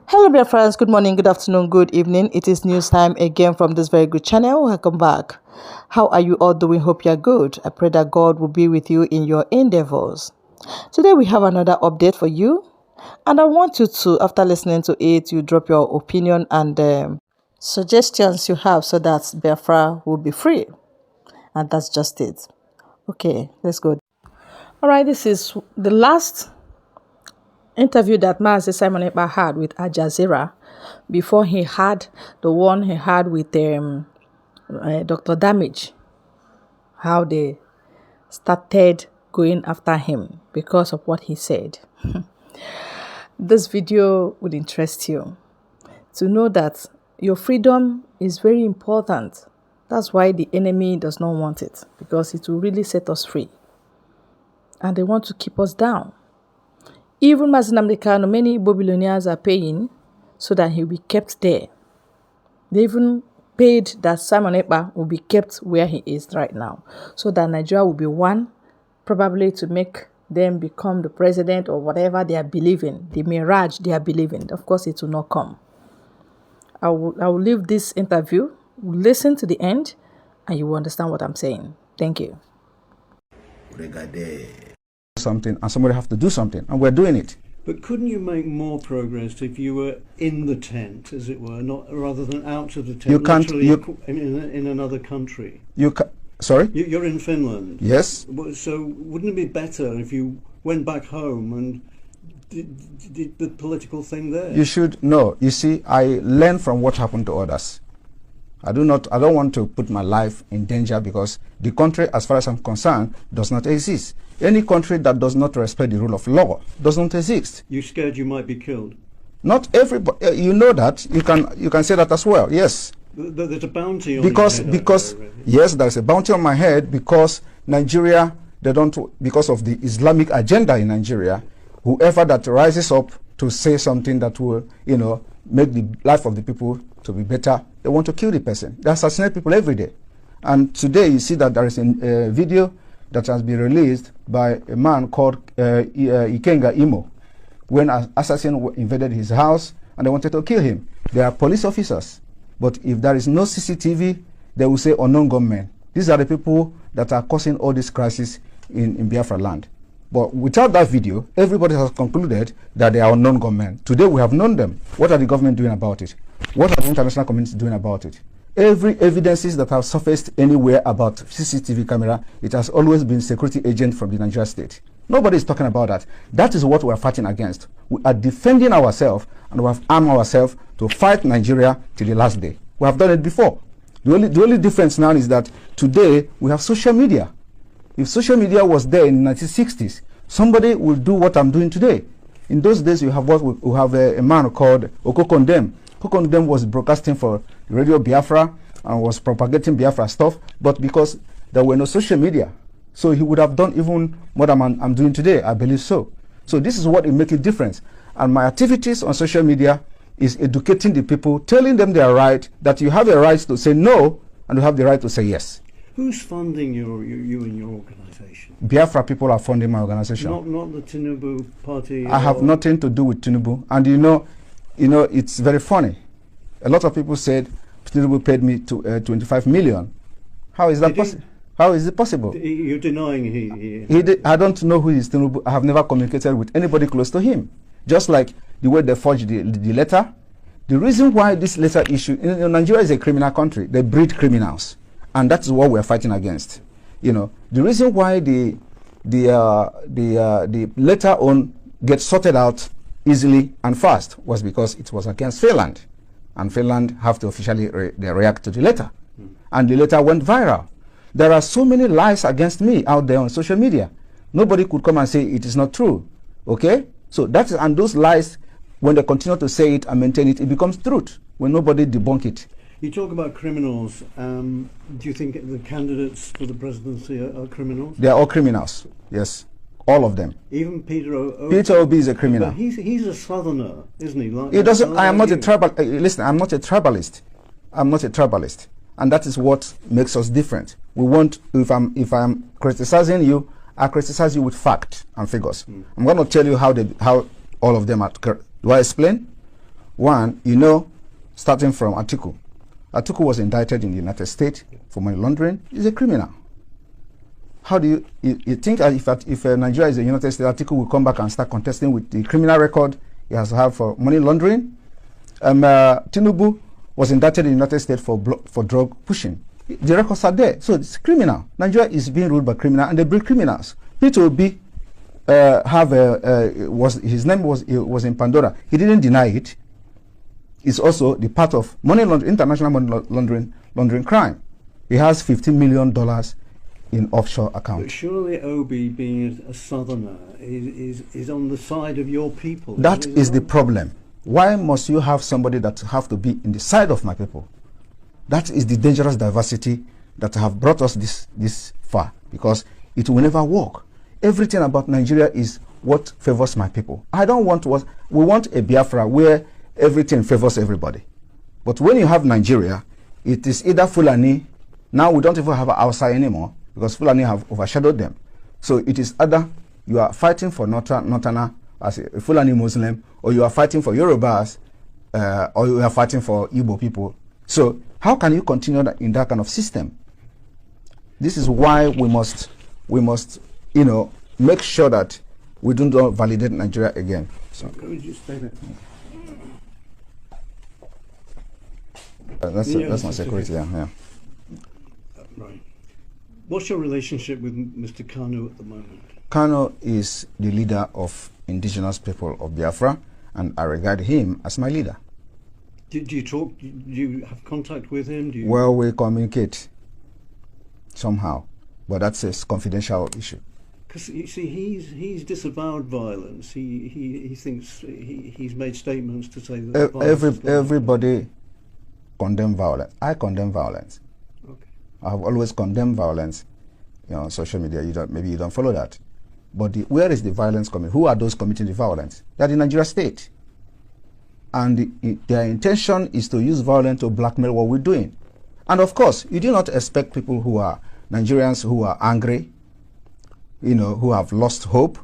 Hello, dear friends. Good morning, good afternoon, good evening. It is news time again from this very good channel. Welcome back. How are you all doing? Hope you're good. I pray that God will be with you in your endeavors. Today we have another update for you, and I want you to, after listening to it, you drop your opinion and suggestions you have so that Biafra will be free. And that's just it. Okay, let's go. All right, this is the last interview that Mazi Simon Ekpa had with Aljazeera before he had the one he had with Dr. Damage, how they started going after him because of what he said. This video would interest you to know that your freedom is very important. That's why the enemy does not want it, because it will really set us free. And they want to keep us down. Even Mazi Kano, many Igbo billionaires are paying so that he will be kept there. They even paid that Simon Ekpa will be kept where he is right now, so that Nigeria will be one, probably to make them become the president or whatever they are believing, the mirage they are believing. Of course, it will not come. I will leave this interview, listen to the end, and you will understand what I'm saying. Thank you. Something, and somebody have to do something, and we're doing it. But couldn't you make more progress if you were in the tent, as it were, not rather than out of the tent? You can't. In another country. Sorry. You're in Finland. Yes. So wouldn't it be better if you went back home and did the political thing there? You should. No. You see, I learn from what happened to others. I don't want to put my life in danger, because the country, as far as I'm concerned, does not exist. Any country that does not respect the rule of law does not exist. You're scared you might be killed? Not everybody. You know that. You can say that as well. Yes. There's a bounty on because your head. Because yes, there's a bounty on my head, because Nigeria, because of the Islamic agenda in Nigeria, whoever that rises up to say something that will, make the life of the people to be better, they want to kill the person. They assassinate people every day. And today you see that there is a video that has been released by a man called Ikenga Imo, when an assassin invaded his house and they wanted to kill him. They are police officers. But if there is no CCTV, they will say unknown gunmen. These are the people that are causing all this crisis in Biafra land. But without that video, everybody has concluded that they are unknown gunmen. Today we have known them. What are the government doing about it? What are the international community doing about it? Every evidences that have surfaced anywhere about CCTV camera, it has always been security agent from the Nigeria state. Nobody is talking about that. That is what we are fighting against. We are defending ourselves, and we have armed ourselves to fight Nigeria till the last day. We have done it before. The only difference now is that today we have social media. If social media was there in the 1960s, somebody will do what I'm doing today. In those days, we have a man called Okokondem. Okokondem was broadcasting for Radio Biafra and was propagating Biafra stuff, but because there were no social media, so he would have done even more than I'm doing today, I believe so. So this is what will make a difference. And my activities on social media is educating the people, telling them they are right, that you have a right to say no, and you have the right to say yes. Who's funding you and your organisation? Biafra people are funding my organisation. Not the Tinubu party. I have nothing to do with Tinubu, and it's very funny. A lot of people said Tinubu paid me 25 million. How is that possible? How is it possible? You're denying he I don't know who is Tinubu. I have never communicated with anybody close to him. Just like the way they forged the letter. The reason why this letter issue, Nigeria is a criminal country. They breed criminals. And that is what we're fighting against. The reason why the letter on gets sorted out easily and fast was because it was against Finland, and Finland have to officially react to the letter, and the letter went viral. There are so many lies against me out there on social media. Nobody could come and say it is not true. Okay, so and those lies, when they continue to say it and maintain it, it becomes truth when nobody debunk it. You talk about criminals. Do you think the candidates for the presidency are criminals? They are all criminals, yes. All of them. Even Peter Obi? Peter Obi is a criminal. But he's a southerner, isn't he? He doesn't. I am not a tribal. Listen, I'm not a tribalist. I'm not a tribalist, and that is what makes us different. We want. If I'm criticizing you, I criticize you with fact and figures. I'm going to tell you how all of them are. Do I explain? One, you know, starting from Atiku. Atiku was indicted in the United States for money laundering. He's a criminal. How do you think if Nigeria is a United States, Atiku will come back and start contesting with the criminal record he has had for money laundering? Tinubu was indicted in the United States for drug pushing. The records are there. So it's criminal. Nigeria is being ruled by criminals, and they breed criminals. Peter Obi his name was in Pandora. He didn't deny it. It's also the part of international money laundering crime. He has $15 million in offshore accounts. But surely Obi, being a southerner, is on the side of your people. That is the problem. Why must you have somebody that have to be in the side of my people? That is the dangerous diversity that have brought us this far, because it will never work. Everything about Nigeria is what favors my people. I don't want what we want a Biafra where everything favors everybody. But when you have Nigeria, it is either Fulani. Now we don't even have Hausa anymore because Fulani have overshadowed them. So it is either you are fighting for Northerner as a Fulani Muslim, or you are fighting for Yorubas, or you are fighting for Igbo people. So how can you continue in that kind of system? This is why we must, you know, make sure that we do not validate Nigeria again. So can we just stay there? That's my security. Yeah. Right. What's your relationship with Mr. Kano at the moment? Kano is the leader of indigenous people of Biafra, and I regard him as my leader. Do you talk? Do you have contact with him? Well, we communicate somehow, but that's a confidential issue. Because you see, he's disavowed violence. He thinks he's made statements to say that everybody condemn violence. I condemn violence. Okay. I have always condemned violence. You know, on social media, maybe you don't follow that. But where is the violence coming? Who are those committing the violence? They are the Nigeria state. And their intention is to use violence to blackmail what we're doing. And of course, you do not expect people who are Nigerians who are angry, you know, who have lost hope.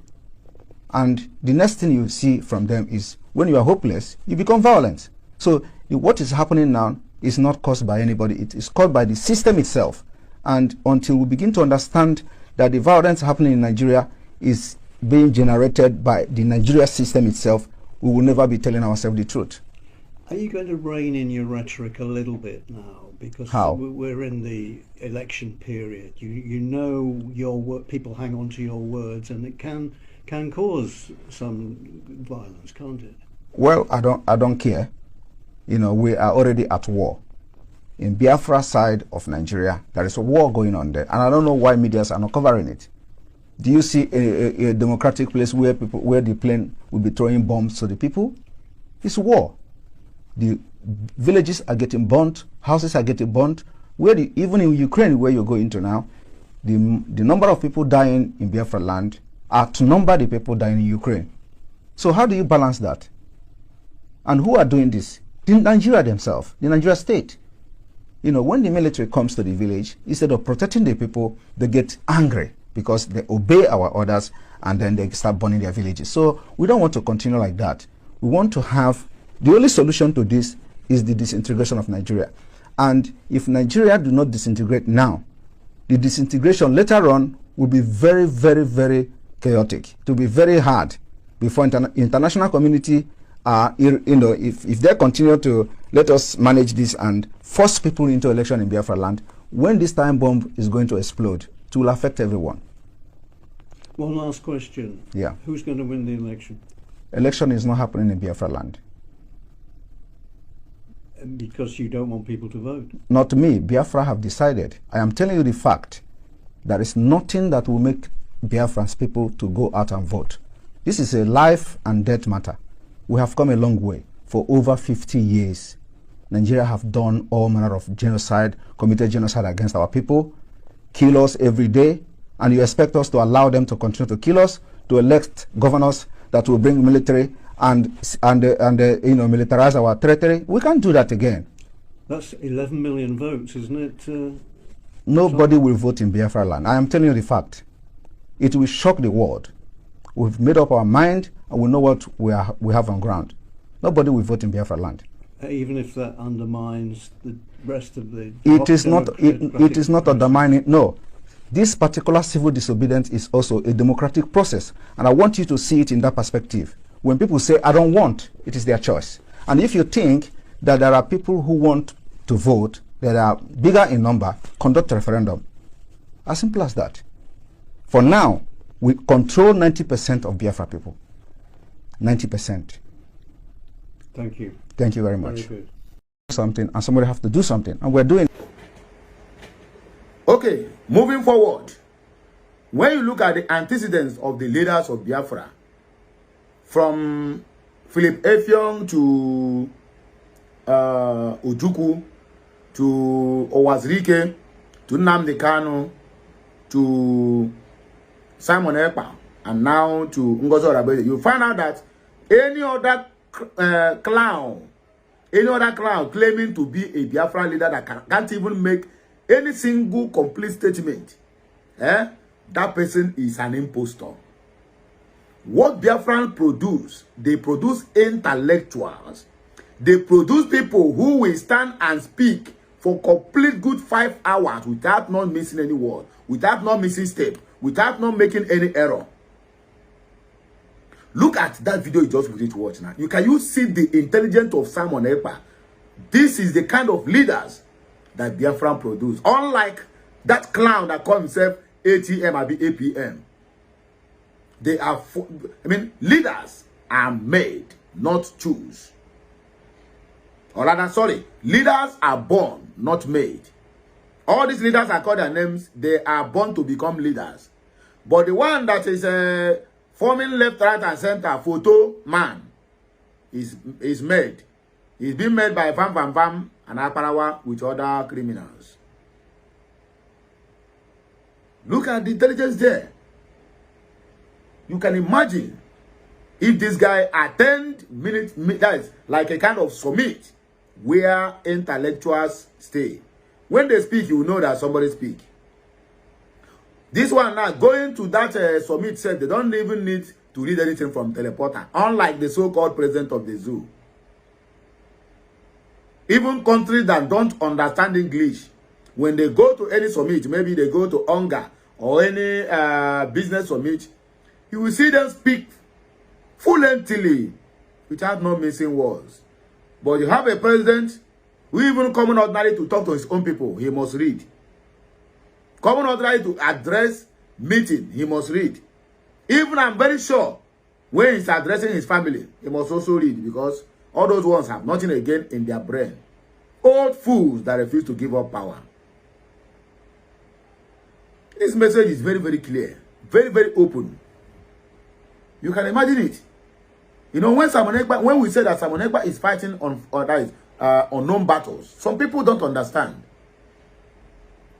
And the next thing you see from them is when you are hopeless, you become violent. So what is happening now is not caused by anybody. It is caused by the system itself. And until we begin to understand that the violence happening in Nigeria is being generated by the Nigeria system itself, we will never be telling ourselves the truth. Are you going to rein in your rhetoric a little bit now? Because How? We're in the election period. You know people hang on to your words, and it can cause some violence, can't it? Well, I don't care. You know, we are already at war. In Biafra side of Nigeria, there is a war going on there, and I don't know why medias are not covering it. Do you see a democratic place where the plane will be throwing bombs to the people? It's war. The villages are getting burnt, houses are getting burnt. Even in Ukraine, where you go into now, the number of people dying in Biafra land outnumber the people dying in Ukraine. So how do you balance that? And who are doing this? The Nigeria themselves, the Nigeria state. You know, when the military comes to the village, instead of protecting the people, they get angry because they obey our orders, and then they start burning their villages. So we don't want to continue like that. We want to have, the only solution to this is the disintegration of Nigeria. And if Nigeria do not disintegrate now, the disintegration later on will be very, very, very chaotic. It will be very hard before international community, you know, if they continue to let us manage this and force people into election in Biafra land, when this time bomb is going to explode, it will affect everyone. One last question. Yeah. Who's going to win the election? Election is not happening in Biafra land. Because you don't want people to vote? Not me. Biafra have decided. I am telling you the fact. There is nothing that will make Biafran's people to go out and vote. This is a life and death matter. We have come a long way. For over 50 years, Nigeria have done all manner of genocide, committed genocide against our people, kill us every day, and you expect us to allow them to continue to kill us, to elect governors that will bring military and you know, militarize our territory? We can't do that again. That's 11 million votes, isn't it? Nobody will vote in Biafra land. I am telling you the fact. It will shock the world. We've made up our mind, and we know what we have on ground. nobody will vote in Biafra land. Even if that undermines the rest of the... It is not undermining, no. This particular civil disobedience is also a democratic process, and I want you to see it in that perspective. When people say, I don't want, it is their choice. And if you think that there are people who want to vote, that are bigger in number, conduct a referendum. As simple as that. For now, we control 90% of Biafra people. 90%. Thank you. Thank you very much. Very good. Something, and somebody have to do something, and we're doing. Okay, moving forward. When you look at the antecedents of the leaders of Biafra, from Philip Effiong to Ojukwu, to Owazirike, to Nnamdi Kano, to Simon Ekpa, and now to Ngozi Oragbeze, you find out that any other clown claiming to be a Biafra leader that can't even make any single complete statement, that person is an impostor. What Biafran produce, they produce intellectuals. They produce people who will stand and speak for complete good 5 hours without not missing any word, without not missing step, without not making any error. Look at that video you just put it to watch now. Can you see the intelligence of Simon Ekpa? This is the kind of leaders that Biafran produce. Unlike that clown that calls himself ATM or APM. They are, leaders are made, not choose. Or rather, sorry, leaders are born, not made. All these leaders are called their names. They are born to become leaders. But the one that is forming left, right, and center, photo man, is made. He's been made by Vam Vam Vam and Aparawa with other criminals. Look at the intelligence there. You can imagine if this guy attend that is like a kind of summit where intellectuals stay. When they speak, you know that somebody speak. This one now, going to that summit said they don't even need to read anything from teleporter, unlike the so-called president of the zoo. Even countries that don't understand English, when they go to any summit, maybe they go to UNGA or any business summit, you will see them speak fluently without not missing words. But you have a president who even common ordinary to talk to his own people, he must read. Common ordinary to address meeting, he must read. Even I'm very sure when he's addressing his family, he must also read, because all those ones have nothing again in their brain. Old fools that refuse to give up power. This message is very, very clear. Very, very open. You can imagine it. You know, when we say that Simon Ekpa is fighting on unknown battles, some people don't understand.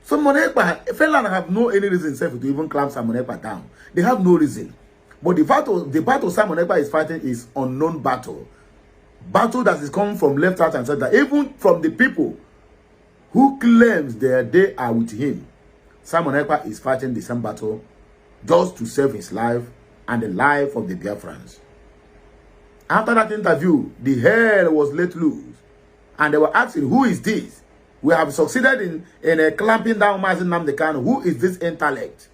Simon Ekpa, Finland have no any reason to even clamp Simon Ekpa down. They have no reason. But the battle Simon Ekpa is fighting is unknown battle. Battle that is coming from left, right, and center. Even from the people who claims they are with him. Simon Ekpa is fighting the same battle just to save his life and the life of the Biafrans. After that interview, the hell was let loose. And they were asking, who is this? We have succeeded in clamping down Mazi Nnamdi Kanu. Who is this intellect?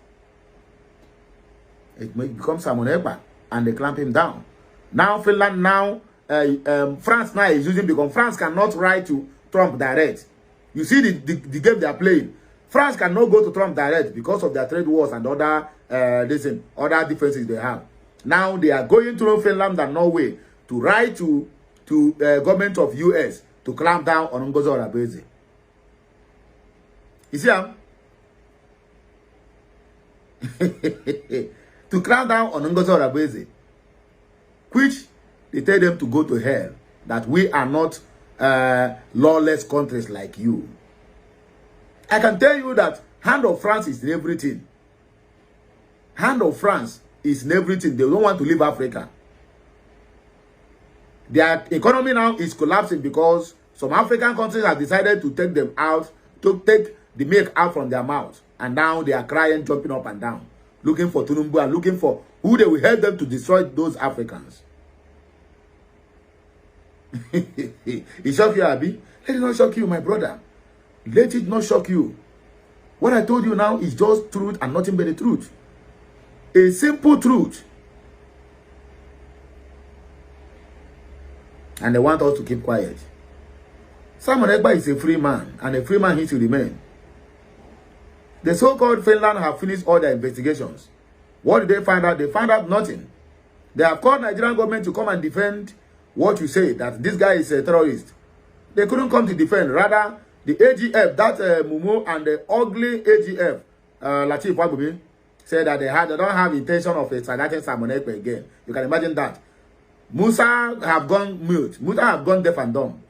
It becomes Simon Ekpa, and they clamp him down. Now Finland, France now is using, because France cannot write to Trump direct. You see the game they are playing. France cannot go to Trump direct because of their trade wars and other other differences they have. Now they are going through Finland and Norway to write to government of US to clamp down on Ngozi Oragbeze. You see him? To clamp down on Ngozi Oragbeze, which they tell them to go to hell, that we are not lawless countries like you. I can tell you that hand of France is in everything. Hand of France is in everything. They don't want to leave Africa. Their economy now is collapsing because some African countries have decided to take them out, to take the milk out from their mouth. And now they are crying, jumping up and down, looking for Tinubu and looking for who they will help them to destroy those Africans. It shock you, Abi? Let it not shock you, my brother. Let it not shock you. What I told you now is just truth and nothing but the truth. A simple truth. And they want us to keep quiet. Simon Ekpa is a free man, and a free man he should remain. The so-called Finland have finished all their investigations. What did they find out? They found out nothing. They have called Nigerian government to come and defend what you say, that this guy is a terrorist. They couldn't come to defend. Rather, the AGF, that Mumu and the ugly AGF, Latif Wagubi, said that they don't have intention of extraditing Simon Ekpa again. You can imagine that. Musa have gone mute. Musa have gone deaf and dumb.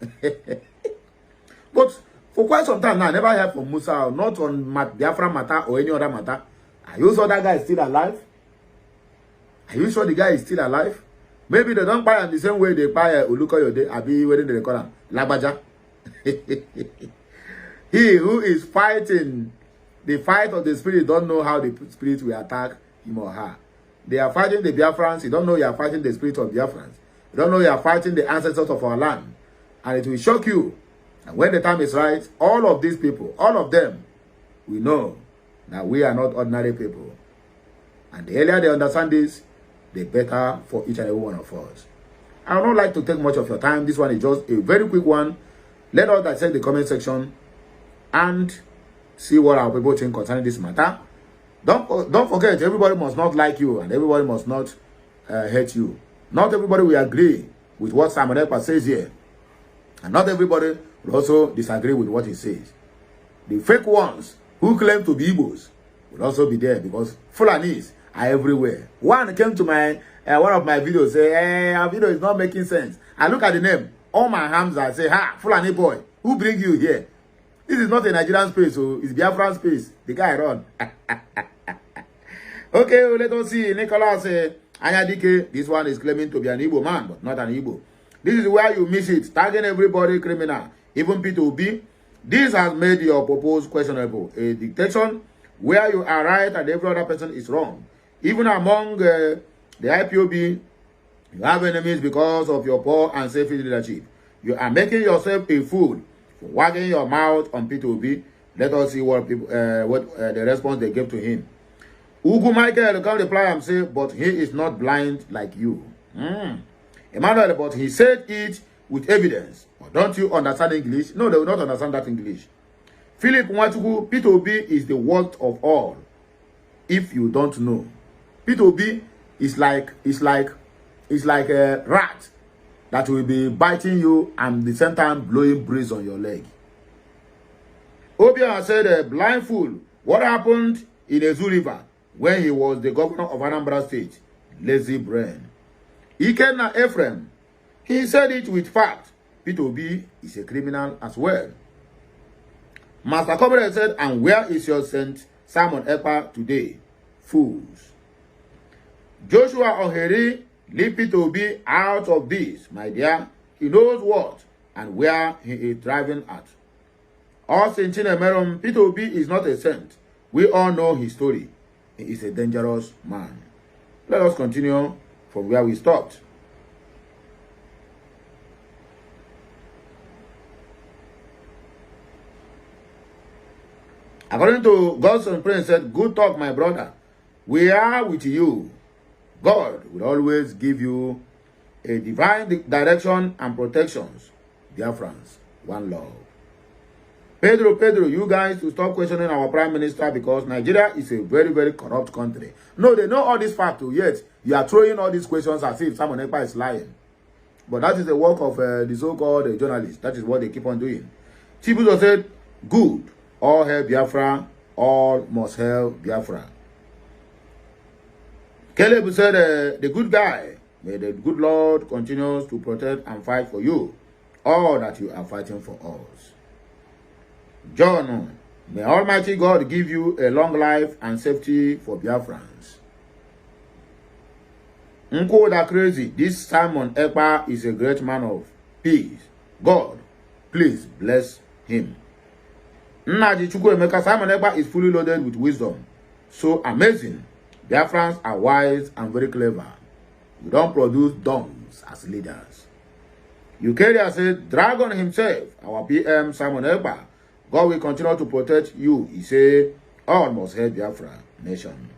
But for quite some time now, I never heard from Musa, not on Biafra matter or any other matter. Are you sure that guy is still alive? Are you sure the guy is still alive? Maybe they don't buy him the same way they buy Ulukoyode, Abi, waiting the call him Labaja. He who is fighting the fight of the spirit don't know how the spirit will attack him or her. They are fighting the Biafrans. You don't know you are fighting the spirit of Biafrans. You don't know you are fighting the ancestors of our land. And it will shock you. And when the time is right, all of these people, all of them, we know that we are not ordinary people. And the earlier they understand this, the better for each and every one of us. I would not like to take much of your time. This one is just a very quick one. Let us dissect the comment section and see what our people think concerning this matter. Don't forget, everybody must not like you and everybody must not hate you. Not everybody will agree with what Simon Ekpa says here. And not everybody will also disagree with what he says. The fake ones who claim to be Igbos will also be there because Fulanis are everywhere. One came to my one of my videos, say, hey, our video is not making sense. I look at the name, all my hams, I say, ha, Fulani boy, who bring you here? This is not a Nigerian space, so it's Biafran space. The guy run. Okay, let us see. Nicholas Anyadike, this one is claiming to be an Igbo man, but not an Igbo. This is where you miss it. Tagging everybody criminal, even P2B. This has made your purpose questionable. A dictation where you are right and every other person is wrong. Even among the IPOB, you have enemies because of your poor and selfish leadership. You are making yourself a fool for wagging your mouth on P2B. Let us see what people, the response they gave to him. Ugu Michael can reply and say, but he is not blind like you. Emmanuel, but he said it with evidence. But don't you understand English? No, they will not understand that English. Philip Nwachukwu, P2B is the worst of all. If you don't know, P2B is like a rat that will be biting you and at the same time blowing breeze on your leg. Obiora said, a blind fool. What happened in Ezu River when he was the governor of Anambra State? Lazy brain. Ikenna Ephraim, he said it with fact. P2B is a criminal as well. Master Comrade said, and where is your Saint Simon Ekpa today? Fools. Joshua Oheri, leave P2B out of this, my dear. He knows what and where he is driving at. Austin Chinemeron, P2B is not a saint. We all know his story. He is a dangerous man. Let us continue from where we stopped. According to Godson Prince said, good talk, my brother. We are with you. God will always give you a divine direction and protections. Dear friends, one love. Pedro, you guys to stop questioning our prime minister because Nigeria is a very, very corrupt country. No, they know all this fact, yet you are throwing all these questions as if Simon Ekpa is lying. But that is the work of the so-called journalists. That is what they keep on doing. Chibuzo said, good. All hail Biafra, all must hail Biafra. Caleb said, the good guy, may the good Lord continues to protect and fight for you, all that you are fighting for us. John, may Almighty God give you a long life and safety for Biafrans. Nkoda crazy, this Simon Ekpa is a great man of peace. God, please bless him. Nnaji Chukwuemeka, Simon Ekpa is fully loaded with wisdom. So amazing. Biafrans are wise and very clever. We don't produce dongs as leaders. Eukarya said, Dragon himself, our PM Simon Ekpa, God will continue to protect you. He said, all must help Biafra nation.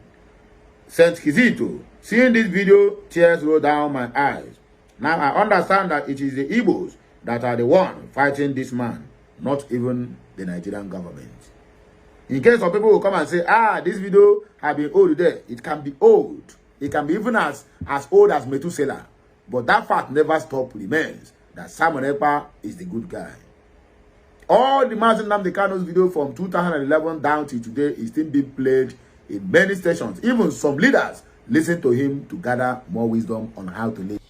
Saint Kizito, seeing this video, tears roll down my eyes. Now I understand that it is the Igbos that are the one fighting this man, not even the Nigerian government. In case of people who come and say, this video has been old there, it can be old. It can be even as old as Methuselah. But that fact never stops remains that Simon Ekpa is the good guy. All the Mazi Nnamdi Kano's video from 2011 down to today is still being played in many stations. Even some leaders listen to him to gather more wisdom on how to live.